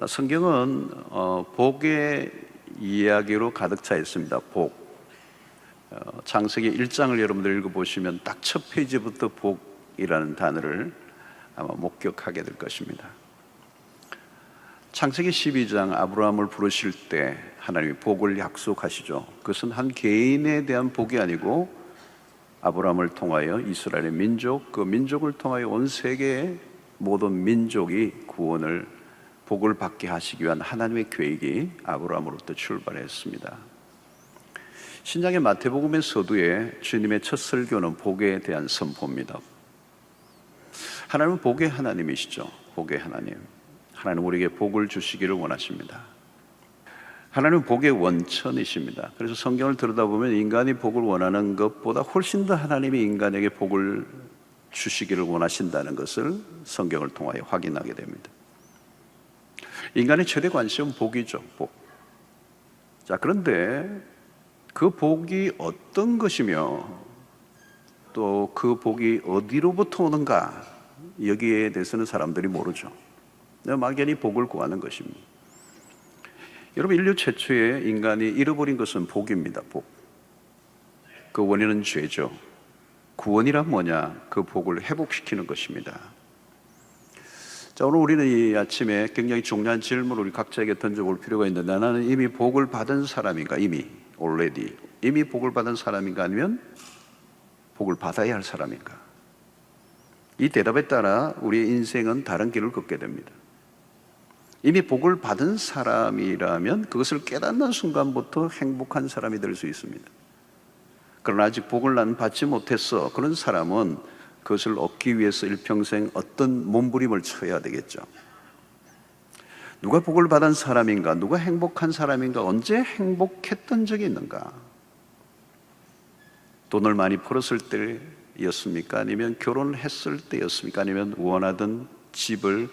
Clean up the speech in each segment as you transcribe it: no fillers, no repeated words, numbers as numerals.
성경은 복의 이야기로 가득 차 있습니다. 복. 창세기 1장을 여러분들 읽어보시면 딱 첫 페이지부터 복이라는 단어를 아마 목격하게 될 것입니다. 창세기 12장 아브라함을 부르실 때 하나님이 복을 약속하시죠. 그것은 한 개인에 대한 복이 아니고 아브라함을 통하여 이스라엘의 민족, 그 민족을 통하여 온 세계의 모든 민족이 구원을 복을 받게 하시기 위한 하나님의 계획이 아브라함으로부터 출발했습니다. 신약의 마태복음의 서두에 주님의 첫 설교는 복에 대한 선포입니다. 하나님은 복의 하나님이시죠. 복의 하나님. 하나님 우리에게 복을 주시기를 원하십니다. 하나님은 복의 원천이십니다. 그래서 성경을 들여다보면 인간이 복을 원하는 것보다 훨씬 더 하나님이 인간에게 복을 주시기를 원하신다는 것을 성경을 통하여 확인하게 됩니다. 인간의 최대 관심은 복이죠. 복. 자, 그런데 그 복이 어떤 것이며 또 그 복이 어디로부터 오는가, 여기에 대해서는 사람들이 모르죠. 막연히 복을 구하는 것입니다. 여러분, 인류 최초의 인간이 잃어버린 것은 복입니다. 복. 그 원인은 죄죠. 구원이란 뭐냐? 그 복을 회복시키는 것입니다. 자, 오늘 우리는 이 아침에 굉장히 중요한 질문을 우리 각자에게 던져볼 필요가 있는데, 나는 이미 복을 받은 사람인가? 이미 복을 받은 사람인가? 아니면 복을 받아야 할 사람인가? 이 대답에 따라 우리의 인생은 다른 길을 걷게 됩니다. 이미 복을 받은 사람이라면 그것을 깨닫는 순간부터 행복한 사람이 될 수 있습니다. 그러나 아직 복을 나는 받지 못했어. 그런 사람은 그것을 얻기 위해서 일평생 어떤 몸부림을 쳐야 되겠죠. 누가 복을 받은 사람인가? 누가 행복한 사람인가? 언제 행복했던 적이 있는가? 돈을 많이 벌었을 때였습니까? 아니면 결혼을 했을 때였습니까? 아니면 원하던 집을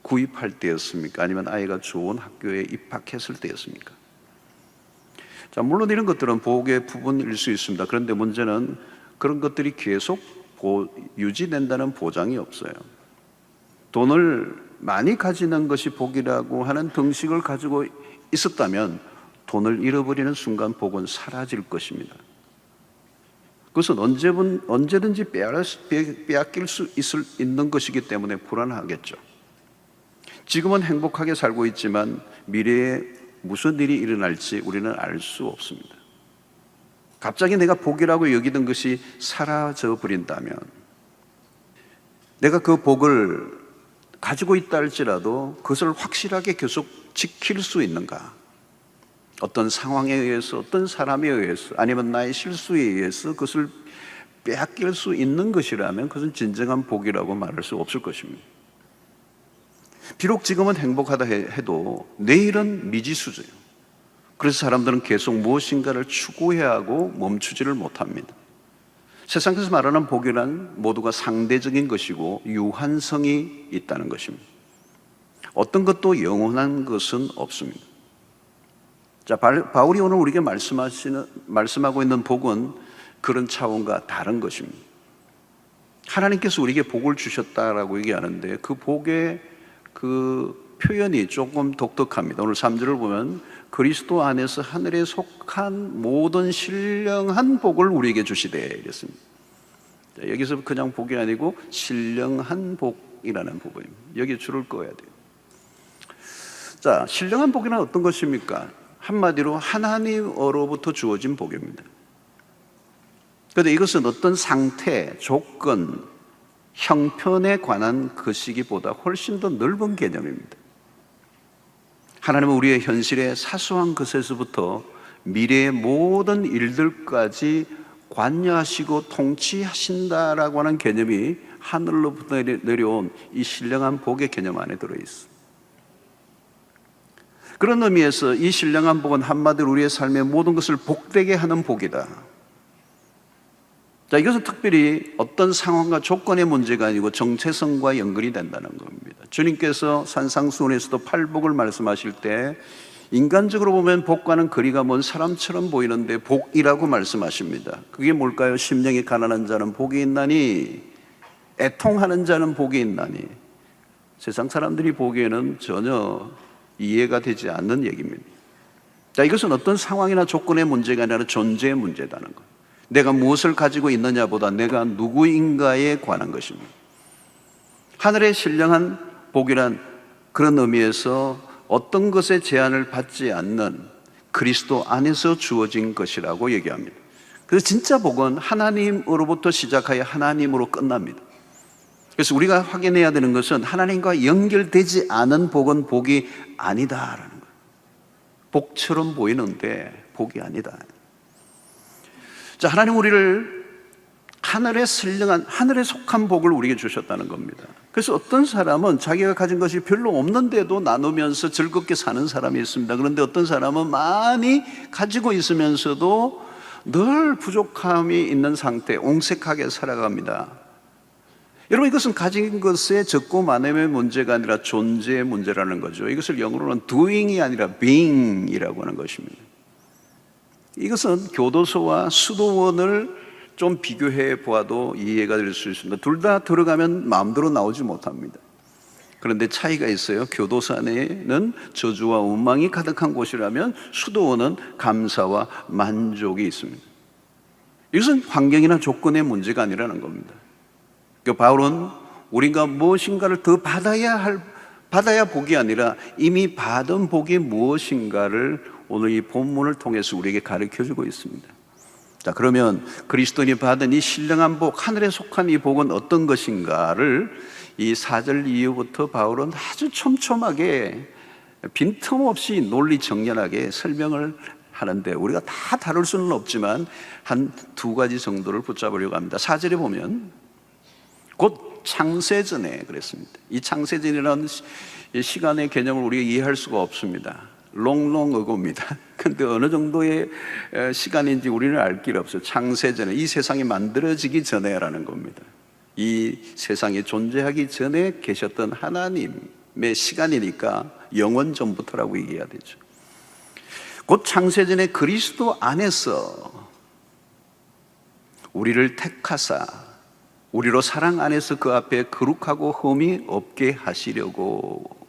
구입할 때였습니까? 아니면 아이가 좋은 학교에 입학했을 때였습니까? 자, 물론 이런 것들은 복의 부분일 수 있습니다. 그런데 문제는 그런 것들이 계속 유지된다는 보장이 없어요. 돈을 많이 가지는 것이 복이라고 하는 등식을 가지고 있었다면 돈을 잃어버리는 순간 복은 사라질 것입니다. 그것은 언제든지 빼앗길 수 있는 것이기 때문에 불안하겠죠. 지금은 행복하게 살고 있지만 미래에 무슨 일이 일어날지 우리는 알 수 없습니다. 갑자기 내가 복이라고 여기던 것이 사라져 버린다면, 내가 그 복을 가지고 있다 할지라도 그것을 확실하게 계속 지킬 수 있는가? 어떤 상황에 의해서, 어떤 사람에 의해서, 아니면 나의 실수에 의해서 그것을 빼앗길 수 있는 것이라면 그것은 진정한 복이라고 말할 수 없을 것입니다. 비록 지금은 행복하다 해도 내일은 미지수죠. 그래서 사람들은 계속 무엇인가를 추구해야 하고 멈추지를 못합니다. 세상에서 말하는 복이란 모두가 상대적인 것이고 유한성이 있다는 것입니다. 어떤 것도 영원한 것은 없습니다. 자, 바울이 오늘 우리에게 말씀하고 있는 복은 그런 차원과 다른 것입니다. 하나님께서 우리에게 복을 주셨다라고 얘기하는데 그 복의 그 표현이 조금 독특합니다. 오늘 3절을 보면 그리스도 안에서 하늘에 속한 모든 신령한 복을 우리에게 주시되 이랬습니다. 자, 여기서 그냥 복이 아니고 신령한 복이라는 부분입니다. 여기에 줄을 그어야 돼요. 자, 신령한 복이란 어떤 것입니까? 한마디로 하나님으로부터 주어진 복입니다. 그런데 이것은 어떤 상태, 조건, 형편에 관한 것이기보다 훨씬 더 넓은 개념입니다. 하나님은 우리의 현실의 사소한 것에서부터 미래의 모든 일들까지 관여하시고 통치하신다라고 하는 개념이 하늘로부터 내려온 이 신령한 복의 개념 안에 들어있습니다. 그런 의미에서 이 신령한 복은 한마디로 우리의 삶의 모든 것을 복되게 하는 복이다. 자, 이것은 특별히 어떤 상황과 조건의 문제가 아니고 정체성과 연결이 된다는 겁니다. 주님께서 산상수훈에서도 팔복을 말씀하실 때 인간적으로 보면 복과는 거리가 먼 사람처럼 보이는데 복이라고 말씀하십니다. 그게 뭘까요? 심령이 가난한 자는 복이 있나니, 애통하는 자는 복이 있나니. 세상 사람들이 보기에는 전혀 이해가 되지 않는 얘기입니다. 자, 이것은 어떤 상황이나 조건의 문제가 아니라 존재의 문제라는 것. 내가 무엇을 가지고 있느냐보다 내가 누구인가에 관한 것입니다. 하늘의 신령한 복이란 그런 의미에서 어떤 것에 제한을 받지 않는 그리스도 안에서 주어진 것이라고 얘기합니다. 그래서 진짜 복은 하나님으로부터 시작하여 하나님으로 끝납니다. 그래서 우리가 확인해야 되는 것은 하나님과 연결되지 않은 복은 복이 아니다라는 거예요. 복처럼 보이는데 복이 아니다. 자, 하나님 우리를 하늘에 선량한, 하늘에 속한 복을 우리에게 주셨다는 겁니다. 그래서 어떤 사람은 자기가 가진 것이 별로 없는데도 나누면서 즐겁게 사는 사람이 있습니다. 그런데 어떤 사람은 많이 가지고 있으면서도 늘 부족함이 있는 상태, 옹색하게 살아갑니다. 여러분, 이것은 가진 것의 적고 많음의 문제가 아니라 존재의 문제라는 거죠. 이것을 영어로는 doing이 아니라 being이라고 하는 것입니다. 이것은 교도소와 수도원을 좀 비교해 보아도 이해가 될 수 있습니다. 둘 다 들어가면 마음대로 나오지 못합니다. 그런데 차이가 있어요. 교도소 안에는 저주와 원망이 가득한 곳이라면 수도원은 감사와 만족이 있습니다. 이것은 환경이나 조건의 문제가 아니라는 겁니다. 바울은 우리가 무엇인가를 더 받아야 복이 아니라 이미 받은 복이 무엇인가를 오늘 이 본문을 통해서 우리에게 가르쳐주고 있습니다. 자, 그러면 그리스도인이 받은 이 신령한 복, 하늘에 속한 이 복은 어떤 것인가를 이 4절 이후부터 바울은 아주 촘촘하게 빈틈없이 논리정연하게 설명을 하는데 우리가 다 다룰 수는 없지만 한 두 가지 정도를 붙잡으려고 합니다. 4절에 보면 곧 창세전에 그랬습니다. 이 창세전이라는 시간의 개념을 우리가 이해할 수가 없습니다. 롱롱어고입니다. 근데 어느 정도의 시간인지 우리는 알 길이 없어요. 창세전에, 이 세상이 만들어지기 전에라는 겁니다. 이 세상이 존재하기 전에 계셨던 하나님의 시간이니까 영원 전부터라고 얘기해야 되죠. 곧 창세전에 그리스도 안에서 우리를 택하사 우리로 사랑 안에서 그 앞에 거룩하고 흠이 없게 하시려고.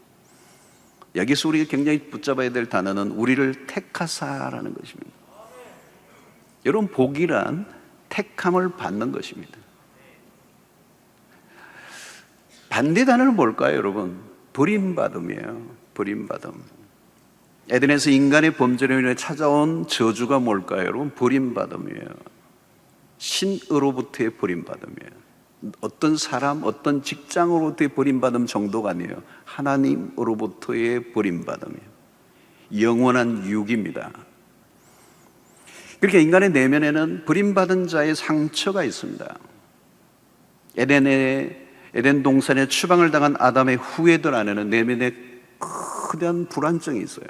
여기서 우리가 굉장히 붙잡아야 될 단어는 우리를 택하사라는 것입니다. 여러분, 복이란 택함을 받는 것입니다. 반대 단어는 뭘까요, 여러분? 버림받음이에요. 버림받음. 에덴에서 인간의 범죄로 인해 찾아온 저주가 뭘까요, 여러분? 버림받음이에요. 신으로부터의 버림받음이에요. 어떤 사람, 어떤 직장으로부터의 버림받음 정도가 아니에요. 하나님으로부터의 버림받음이에요. 영원한 유기입니다. 그렇게 인간의 내면에는 버림받은 자의 상처가 있습니다. 에덴 동산에 추방을 당한 아담의 후예들 안에는 내면에 크다란 불안증이 있어요.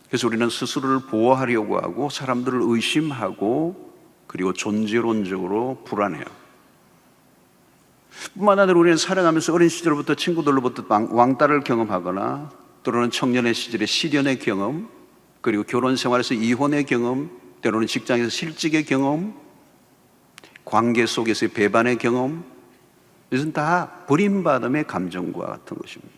그래서 우리는 스스로를 보호하려고 하고 사람들을 의심하고 그리고 존재론적으로 불안해요. 뿐만 아니라 우리는 살아가면서 어린 시절부터 친구들로부터 왕따를 경험하거나 또는 청년의 시절에 시련의 경험, 그리고 결혼 생활에서 이혼의 경험, 때로는 직장에서 실직의 경험, 관계 속에서의 배반의 경험, 이것은 다 버림받음의 감정과 같은 것입니다.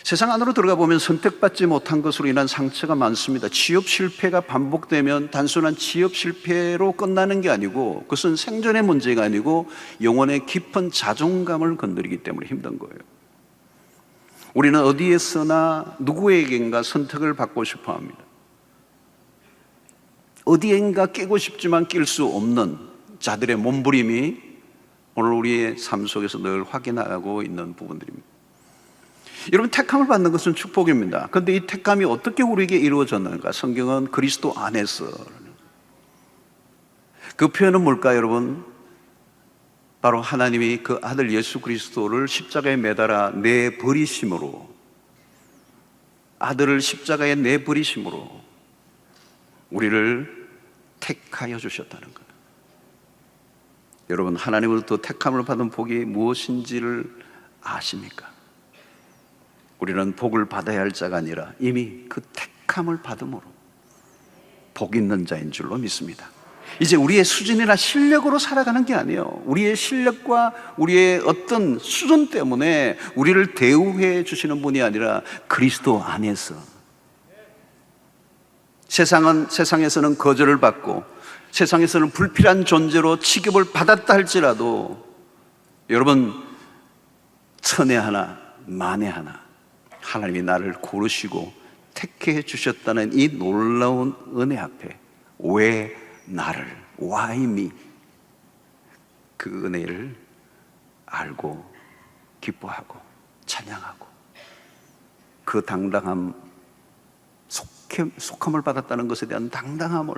세상 안으로 들어가 보면 선택받지 못한 것으로 인한 상처가 많습니다. 취업 실패가 반복되면 단순한 취업 실패로 끝나는 게 아니고 그것은 생존의 문제가 아니고 영혼의 깊은 자존감을 건드리기 때문에 힘든 거예요. 우리는 어디에서나 누구에겐가 선택을 받고 싶어 합니다. 어디엔가 끼고 싶지만 낄 수 없는 자들의 몸부림이 오늘 우리의 삶 속에서 늘 확인하고 있는 부분들입니다. 여러분, 택함을 받는 것은 축복입니다. 그런데 이 택함이 어떻게 우리에게 이루어졌는가? 성경은 그리스도 안에서. 그 표현은 뭘까요, 여러분? 바로 하나님이 그 아들 예수 그리스도를 십자가에 매달아 내버리심으로, 아들을 십자가에 내버리심으로 우리를 택하여 주셨다는 거예요. 여러분, 하나님으로부터 택함을 받은 복이 무엇인지를 아십니까? 우리는 복을 받아야 할 자가 아니라 이미 그 택함을 받음으로 복 있는 자인 줄로 믿습니다. 이제 우리의 수준이나 실력으로 살아가는 게 아니에요. 우리의 실력과 우리의 어떤 수준 때문에 우리를 대우해 주시는 분이 아니라 그리스도 안에서. 세상에서는 거절을 받고 세상에서는 불필요한 존재로 취급을 받았다 할지라도 여러분, 천에 하나 만에 하나 하나님이 나를 고르시고 택해 주셨다는 이 놀라운 은혜 앞에 왜 나를, why me, 그 은혜를 알고 기뻐하고 찬양하고 그 당당함, 속함을 받았다는 것에 대한 당당함을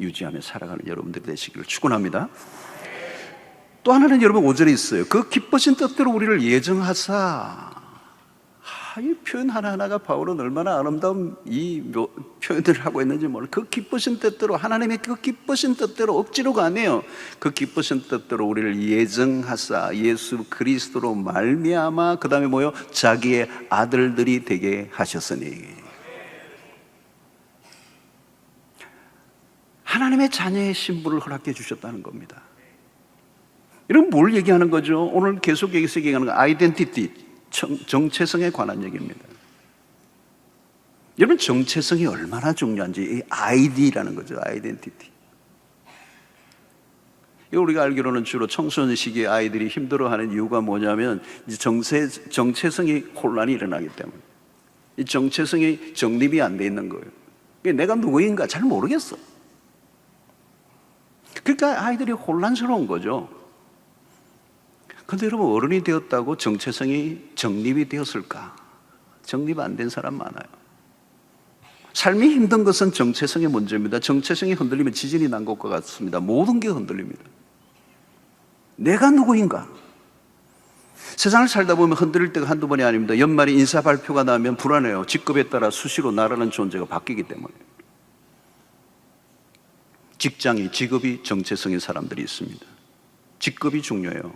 유지하며 살아가는 여러분들이 되시기를 축원합니다. 또 하나는 여러분 5절에 있어요. 그 기쁘신 뜻대로 우리를 예정하사. 이 표현 하나하나가 바울은 얼마나 아름다운 이 표현들을 하고 있는지 몰라요. 그 기쁘신 뜻대로, 하나님의 그 기쁘신 뜻대로, 억지로가 아니에요. 그 기쁘신 뜻대로 우리를 예정하사 예수 그리스도로 말미암아, 그 다음에 뭐요? 자기의 아들들이 되게 하셨으니. 하나님의 자녀의 신분을 허락해 주셨다는 겁니다. 이런 뭘 얘기하는 거죠? 오늘 계속 여기서 얘기하는 거 아이덴티티, 정체성에 관한 얘기입니다. 여러분, 정체성이 얼마나 중요한지, 이 아이디라는 거죠. 아이덴티티. 우리가 알기로는 주로 청소년 시기에 아이들이 힘들어하는 이유가 뭐냐면 정체성이 혼란이 일어나기 때문에, 이 정체성이 정립이 안 돼 있는 거예요. 내가 누구인가 잘 모르겠어. 그러니까 아이들이 혼란스러운 거죠. 그런데 여러분, 어른이 되었다고 정체성이 정립이 되었을까? 정립 안 된 사람 많아요. 삶이 힘든 것은 정체성의 문제입니다. 정체성이 흔들리면 지진이 난 것과 같습니다. 모든 게 흔들립니다. 내가 누구인가? 세상을 살다 보면 흔들릴 때가 한두 번이 아닙니다. 연말에 인사 발표가 나면 불안해요. 직급에 따라 수시로 나라는 존재가 바뀌기 때문에. 직업이 정체성인 사람들이 있습니다. 직급이 중요해요.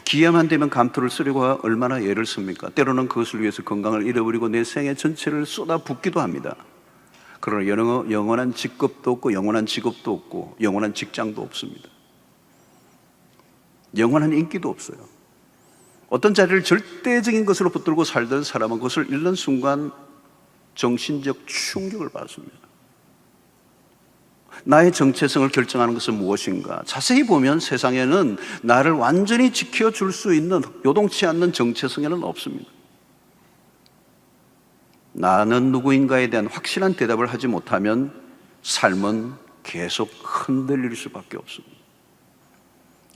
기회만 되면 감투를 쓰려고 얼마나 애를 씁니까? 때로는 그것을 위해서 건강을 잃어버리고 내 생애 전체를 쏟아붓기도 합니다. 그러나 영원한 직급도 없고 영원한 직업도 없고 영원한 직장도 없습니다. 영원한 인기도 없어요. 어떤 자리를 절대적인 것으로 붙들고 살던 사람은 그것을 잃는 순간 정신적 충격을 받습니다. 나의 정체성을 결정하는 것은 무엇인가? 자세히 보면 세상에는 나를 완전히 지켜줄 수 있는, 요동치 않는 정체성에는 없습니다. 나는 누구인가에 대한 확실한 대답을 하지 못하면 삶은 계속 흔들릴 수밖에 없습니다.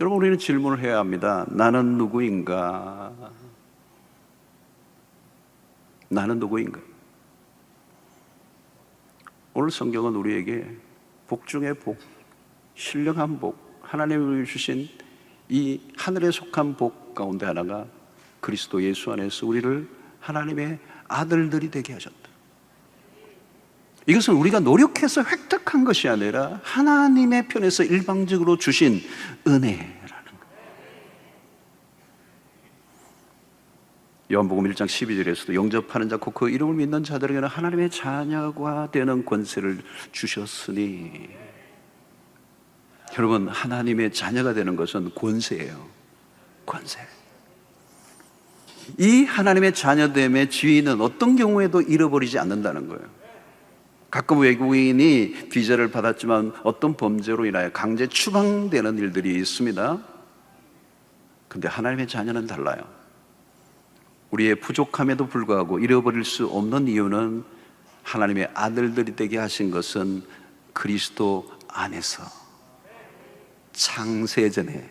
여러분, 우리는 질문을 해야 합니다. 나는 누구인가? 나는 누구인가? 오늘 성경은 우리에게 복 중의 복, 신령한 복, 하나님이 주신 이 하늘에 속한 복 가운데 하나가 그리스도 예수 안에서 우리를 하나님의 아들들이 되게 하셨다. 이것은 우리가 노력해서 획득한 것이 아니라 하나님의 편에서 일방적으로 주신 은혜라는 거예요. 요한복음 1장 12절에서도 영접하는 자 곧 그 이름을 믿는 자들에게는 하나님의 자녀가 되는 권세를 주셨으니. 여러분, 하나님의 자녀가 되는 것은 권세예요. 권세. 이 하나님의 자녀됨의 지위는 어떤 경우에도 잃어버리지 않는다는 거예요. 가끔 외국인이 비자를 받았지만 어떤 범죄로 인하여 강제 추방되는 일들이 있습니다. 그런데 하나님의 자녀는 달라요. 우리의 부족함에도 불구하고 잃어버릴 수 없는 이유는 하나님의 아들들이 되게 하신 것은 그리스도 안에서 창세전에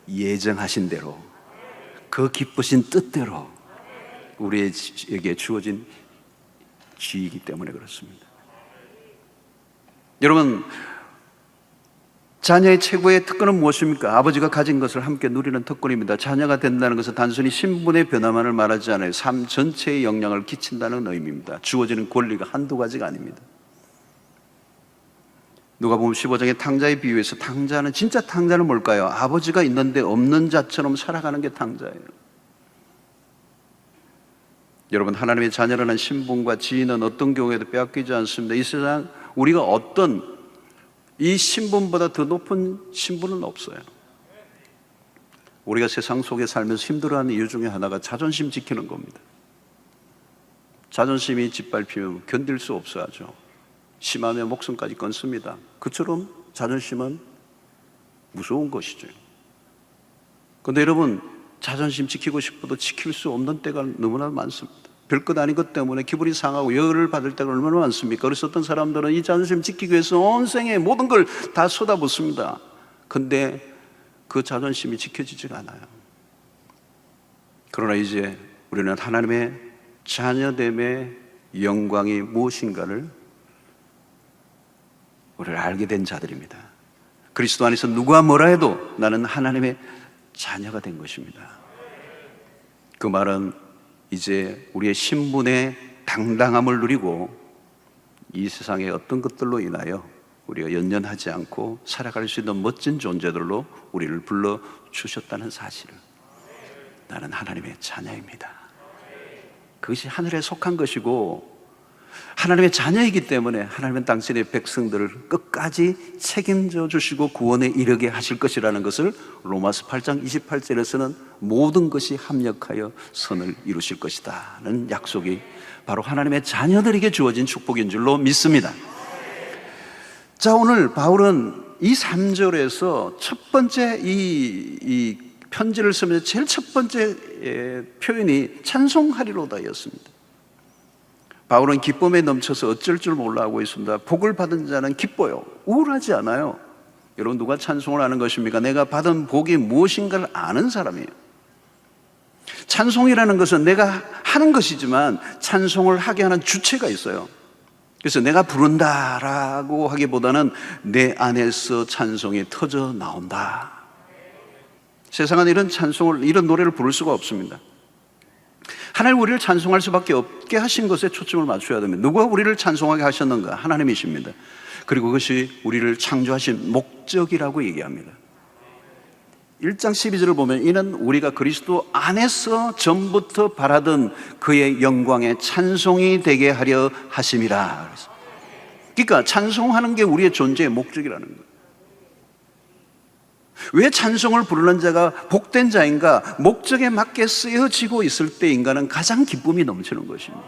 예정하신 대로, 그 기쁘신 뜻대로 우리에게 주어진 지위이기 때문에 그렇습니다. 여러분, 자녀의 최고의 특권은 무엇입니까? 아버지가 가진 것을 함께 누리는 특권입니다. 자녀가 된다는 것은 단순히 신분의 변화만을 말하지 않아요. 삶 전체에 영향을 끼친다는 의미입니다. 주어지는 권리가 한두 가지가 아닙니다. 누가복음 15장의 탕자의 비유에서 탕자는, 진짜 탕자는 뭘까요? 아버지가 있는데 없는 자처럼 살아가는 게 탕자예요. 여러분, 하나님의 자녀라는 신분과 지위는 어떤 경우에도 빼앗기지 않습니다. 이 세상 우리가 어떤 이 신분보다 더 높은 신분은 없어요. 우리가 세상 속에 살면서 힘들어하는 이유 중에 하나가 자존심 지키는 겁니다. 자존심이 짓밟히면 견딜 수 없어하죠. 심하면 목숨까지 끊습니다. 그처럼 자존심은 무서운 것이죠. 그런데 여러분, 자존심 지키고 싶어도 지킬 수 없는 때가 너무나 많습니다. 별것 아닌 것 때문에 기분이 상하고 열을 받을 때가 얼마나 많습니까? 그래서 어떤 사람들은 이 자존심 지키기 위해서 온 생에 모든 걸 다 쏟아붓습니다. 근데 그 자존심이 지켜지지가 않아요. 그러나 이제 우리는 하나님의 자녀됨의 영광이 무엇인가를 우리를 알게 된 자들입니다. 그리스도 안에서 누가 뭐라 해도 나는 하나님의 자녀가 된 것입니다. 그 말은 이제 우리의 신분의 당당함을 누리고 이 세상의 어떤 것들로 인하여 우리가 연연하지 않고 살아갈 수 있는 멋진 존재들로 우리를 불러주셨다는 사실을, 나는 하나님의 자녀입니다. 그것이 하늘에 속한 것이고 하나님의 자녀이기 때문에 하나님은 당신의 백성들을 끝까지 책임져 주시고 구원에 이르게 하실 것이라는 것을 로마서 8장 28절에서는 모든 것이 합력하여 선을 이루실 것이다 라는 약속이 바로 하나님의 자녀들에게 주어진 축복인 줄로 믿습니다. 자, 오늘 바울은 이 3절에서 첫 번째 이 편지를 쓰면서 제일 첫 번째 표현이 찬송하리로다였습니다. 바울은 기쁨에 넘쳐서 어쩔 줄 몰라 하고 있습니다. 복을 받은 자는 기뻐요. 우울하지 않아요. 여러분, 누가 찬송을 하는 것입니까? 내가 받은 복이 무엇인가를 아는 사람이에요. 찬송이라는 것은 내가 하는 것이지만 찬송을 하게 하는 주체가 있어요. 그래서 내가 부른다라고 하기보다는 내 안에서 찬송이 터져 나온다. 세상은 이런 찬송을, 이런 노래를 부를 수가 없습니다. 하나님 우리를 찬송할 수밖에 없게 하신 것에 초점을 맞춰야 됩니다. 누가 우리를 찬송하게 하셨는가? 하나님이십니다. 그리고 그것이 우리를 창조하신 목적이라고 얘기합니다. 1장 12절을 보면 이는 우리가 그리스도 안에서 전부터 바라던 그의 영광의 찬송이 되게 하려 하심이라. 그러니까 찬송하는 게 우리의 존재의 목적이라는 거예요. 왜 찬송을 부르는 자가 복된 자인가? 목적에 맞게 쓰여지고 있을 때 인간은 가장 기쁨이 넘치는 것입니다.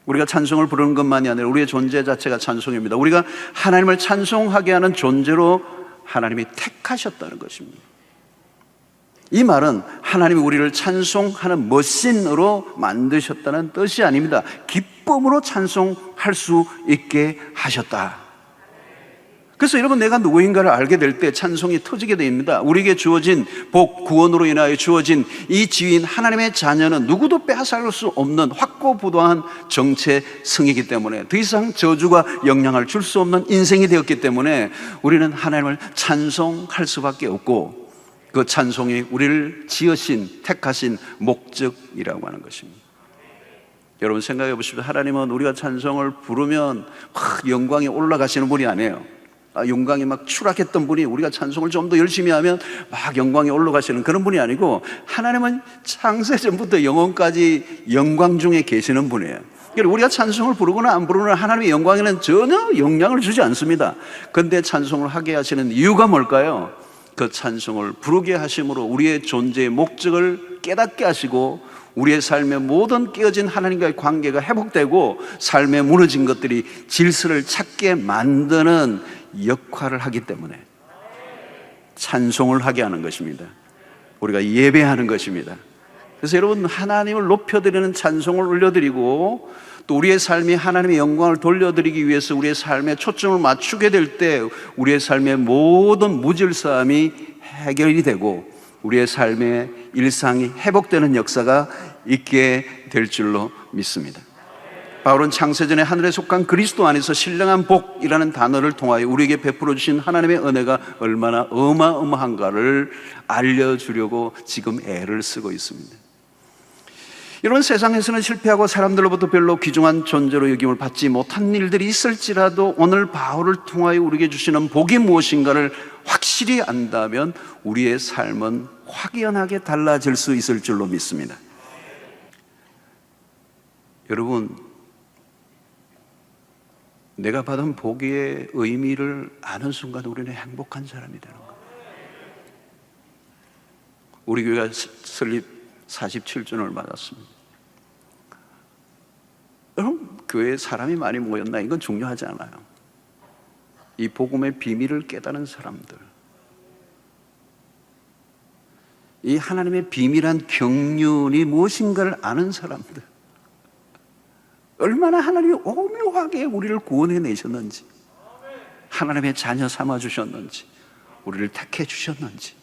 우리가 찬송을 부르는 것만이 아니라 우리의 존재 자체가 찬송입니다. 우리가 하나님을 찬송하게 하는 존재로 하나님이 택하셨다는 것입니다. 이 말은 하나님이 우리를 찬송하는 머신으로 만드셨다는 뜻이 아닙니다. 기쁨으로 찬송할 수 있게 하셨다. 그래서 여러분, 내가 누구인가를 알게 될 때 찬송이 터지게 됩니다. 우리에게 주어진 복, 구원으로 인하여 주어진 이 지위인 하나님의 자녀는 누구도 빼앗을 수 없는 확고부도한 정체성이기 때문에 더 이상 저주가 영향을 줄 수 없는 인생이 되었기 때문에 우리는 하나님을 찬송할 수밖에 없고, 그 찬송이 우리를 지으신, 택하신 목적이라고 하는 것입니다. 여러분 생각해 보십시오. 하나님은 우리가 찬송을 부르면 막 영광이 올라가시는 분이 아니에요. 영광이 막 추락했던 분이 우리가 찬송을 좀 더 열심히 하면 막 영광이 올라가시는 그런 분이 아니고, 하나님은 창세 전부터 영원까지 영광 중에 계시는 분이에요. 그러니까 우리가 찬송을 부르거나 안 부르거나 하나님의 영광에는 전혀 영향을 주지 않습니다. 그런데 찬송을 하게 하시는 이유가 뭘까요? 그 찬송을 부르게 하심으로 우리의 존재의 목적을 깨닫게 하시고 우리의 삶의 모든 깨어진 하나님과의 관계가 회복되고 삶에 무너진 것들이 질서를 찾게 만드는 역할을 하기 때문에 찬송을 하게 하는 것입니다. 우리가 예배하는 것입니다. 그래서 여러분, 하나님을 높여드리는 찬송을 올려드리고 또 우리의 삶이 하나님의 영광을 돌려드리기 위해서 우리의 삶에 초점을 맞추게 될 때 우리의 삶의 모든 무질서함이 해결이 되고 우리의 삶의 일상이 회복되는 역사가 있게 될 줄로 믿습니다. 바울은 창세전에 하늘에 속한 그리스도 안에서 신령한 복이라는 단어를 통하여 우리에게 베풀어 주신 하나님의 은혜가 얼마나 어마어마한가를 알려주려고 지금 애를 쓰고 있습니다. 이런 세상에서는 실패하고 사람들로부터 별로 귀중한 존재로 여김을 받지 못한 일들이 있을지라도 오늘 바울을 통하여 우리에게 주시는 복이 무엇인가를 확실히 안다면 우리의 삶은 확연하게 달라질 수 있을 줄로 믿습니다. 여러분, 내가 받은 복의 의미를 아는 순간 우리는 행복한 사람이 되는 거예요. 우리 교회가 설립 47주년을 맞았습니다. 여러분, 교회에 사람이 많이 모였나? 이건 중요하지 않아요. 이 복음의 비밀을 깨달은 사람들, 이 하나님의 비밀한 경륜이 무엇인가를 아는 사람들, 얼마나 하나님이 오묘하게 우리를 구원해 내셨는지, 하나님의 자녀 삼아 주셨는지, 우리를 택해 주셨는지,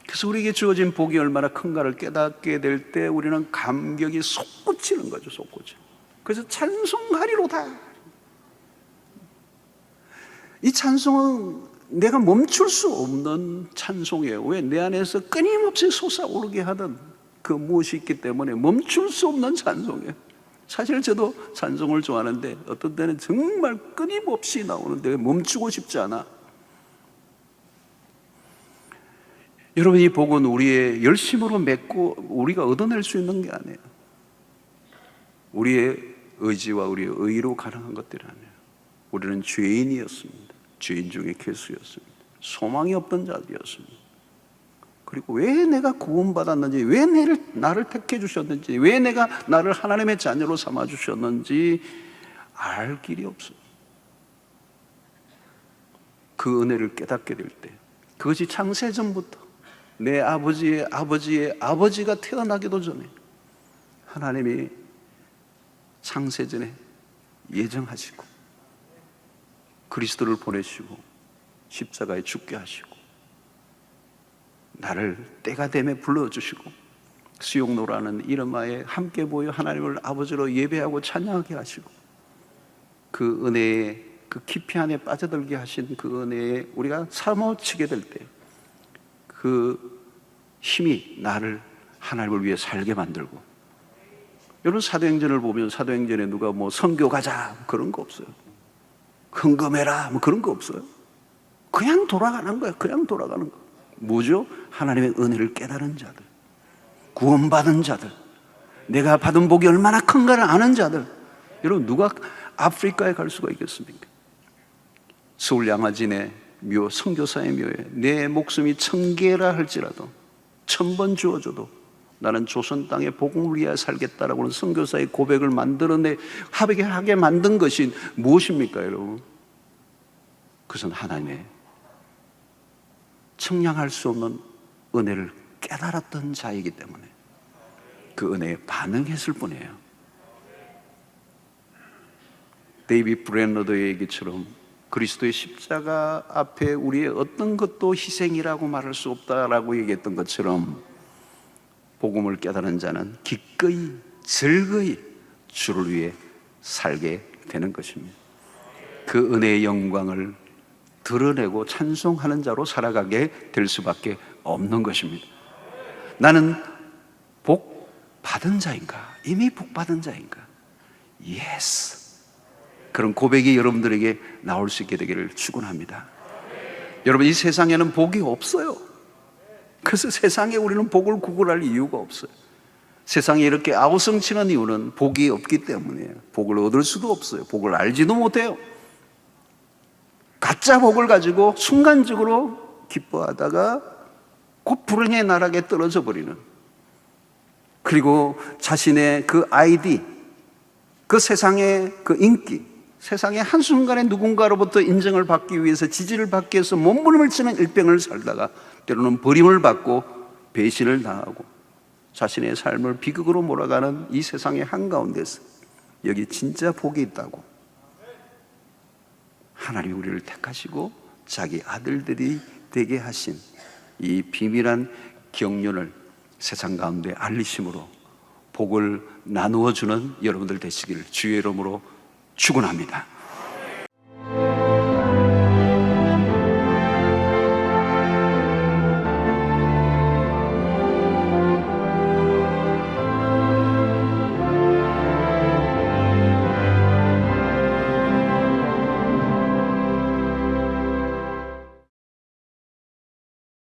그래서 우리에게 주어진 복이 얼마나 큰가를 깨닫게 될 때 우리는 감격이 솟구치는 거죠. 솟구쳐. 그래서 찬송하리로다. 이 찬송은 내가 멈출 수 없는 찬송이에요. 왜? 내 안에서 끊임없이 솟아오르게 하던 그 무엇이 있기 때문에 멈출 수 없는 찬송이에요. 사실 저도 찬송을 좋아하는데 어떤 때는 정말 끊임없이 나오는데 멈추고 싶지 않아. 여러분, 이 복은 우리의 열심으로 맺고 우리가 얻어낼 수 있는 게 아니에요. 우리의 의지와 우리의 의로 가능한 것들이 아니에요. 우리는 죄인이었습니다. 죄인 중에 괴수였습니다. 소망이 없던 자들이었습니다. 그리고 왜 내가 구원받았는지, 왜 나를 택해 주셨는지, 왜 내가 나를 하나님의 자녀로 삼아 주셨는지 알 길이 없어요. 그 은혜를 깨닫게 될 때, 그것이 창세전부터 내 아버지의 아버지의 아버지가 태어나기도 전에 하나님이 창세전에 예정하시고 그리스도를 보내시고 십자가에 죽게 하시고 나를 때가 되매 불러주시고 수용노라는 이름하에 함께 모여 하나님을 아버지로 예배하고 찬양하게 하시고 그 은혜에, 그 깊이 안에 빠져들게 하신 그 은혜에 우리가 사모치게 될 때 그 힘이 나를 하나님을 위해 살게 만들고, 여러분 사도행전을 보면 사도행전에 누가 뭐 선교 가자 그런 거 없어요. 헌금해라 뭐 그런 거 없어요. 그냥 돌아가는 거예요. 그냥 돌아가는 거. 뭐죠? 하나님의 은혜를 깨달은 자들, 구원받은 자들, 내가 받은 복이 얼마나 큰가를 아는 자들. 여러분, 누가 아프리카에 갈 수가 있겠습니까? 서울 양화진의 묘, 선교사의 묘에 내 목숨이 1000개라 할지라도 1000번 주어줘도 나는 조선 땅의 복음을 위하여 살겠다라고 하는 선교사의 고백을 하게 만든 것이 무엇입니까, 여러분? 그것은 하나님의 청량할 수 없는 은혜를 깨달았던 자이기 때문에 그 은혜에 반응했을 뿐이에요. 데이비드 브랜너드의 얘기처럼 그리스도의 십자가 앞에 우리의 어떤 것도 희생이라고 말할 수 없다라고 얘기했던 것처럼 복음을 깨달은 자는 기꺼이 즐거이 주를 위해 살게 되는 것입니다. 그 은혜의 영광을 드러내고 찬송하는 자로 살아가게 될 수밖에 없는 것입니다. 나는 복 받은 자인가? 이미 복 받은 자인가? 예스. 그런 고백이 여러분들에게 나올 수 있게 되기를 축원합니다. 여러분, 이 세상에는 복이 없어요. 그래서 세상에 우리는 복을 구걸할 이유가 없어요. 세상에 이렇게 아우성치는 이유는 복이 없기 때문이에요. 복을 얻을 수도 없어요. 복을 알지도 못해요. 가짜 복을 가지고 순간적으로 기뻐하다가 곧 불행의 나락에 떨어져 버리는, 그리고 자신의 그 아이디, 그 세상의 그 인기, 세상의 한순간에 누군가로부터 인정을 받기 위해서, 지지를 받기 위해서 몸부림을 치는 일병을 살다가 때로는 버림을 받고 배신을 당하고 자신의 삶을 비극으로 몰아가는 이 세상의 한가운데서 여기 진짜 복이 있다고 하나님이 우리를 택하시고 자기 아들들이 되게 하신 이 비밀한 경륜을 세상 가운데 알리심으로 복을 나누어 주는 여러분들 되시기를 주의 이름으로 축원합니다.